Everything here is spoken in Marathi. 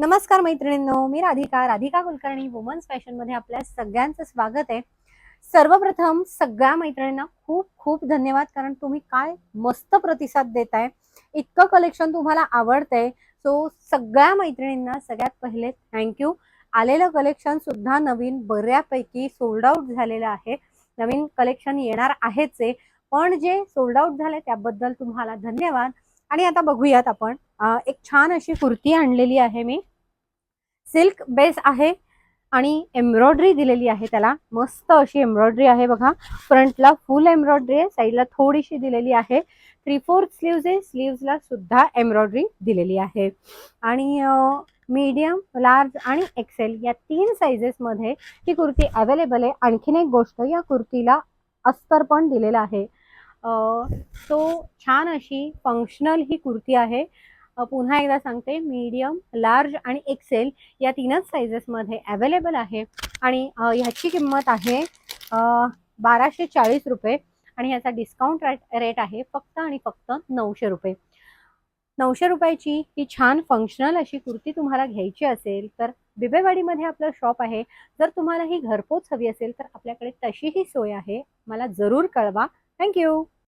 नमस्कार मैत्रिणींनो, मी राधिका कुलकर्णी वुमन्स फॅशन मध्ये आपल्या सगळ्यांचं स्वागत आहे। सर्वप्रथम सगळ्या मैत्रिणींना खूप खूप धन्यवाद, कारण तुम्ही काय मस्त प्रतिसाद देताय, इतकं कलेक्शन तुम्हाला आवडतंय। सो सगळ्या मैत्रिणींना सगळ्यात पहिले थँक्यू। आलेलं कलेक्शन सुद्धा नवीन बऱ्यापैकी सोल्ड आउट झालेलं आहे। नवीन कलेक्शन येणार आहेच आहे, पण जे सोल्ड आउट झाले त्याबद्दल तुम्हाला धन्यवाद। आणि आता बघूयात आपण एक छान अशी कुर्ती आणलेली आहे मी। सिल्क बेस आहे आणि एम्ब्रॉयडरी दिलेली आहे, त्याला मस्त अशी एम्ब्रॉयडरी आहे बघा। फ्रंटला फुल एम्ब्रॉयडरी आहे, साइडला थोडीशी दिलेली आहे। 3/4 स्लीव्ज आहे, स्लीव्जला सुद्धा एम्ब्रॉयडरी दिलेली आहे। आणि मीडियम, लार्ज आणि एक्सेल या 3 साइजेस मध्ये ही कुर्ती अवेलेबल आहे। आणखीन एक गोष्ट, या कुर्तीला अस्तर पण दिलेला आहे। तो छान अशी फंक्शनल ही कुर्ती आहे। पुन्हा एकदा सांगते, मीडियम, लार्ज आणि एक्सेल या 3च साइजेस मध्ये अवेलेबल आहे। आणि ह्याची किंमत आहे 1240 रुपये आणि ह्याचा डिस्काउंट रेट आहे फक्त आणि फक्त 900 रुपये। 900 रुपयाची ही छान फंक्शनल अशी कुर्ती तुम्हाला घ्यायची असेल तर बिबेवाडीमध्ये आपलं शॉप आहे। जर तुम्हाला ही घरपोच हवी असेल तर आपल्याकडे तशीही सोय आहे, मला जरूर कळवा। थँक्यू।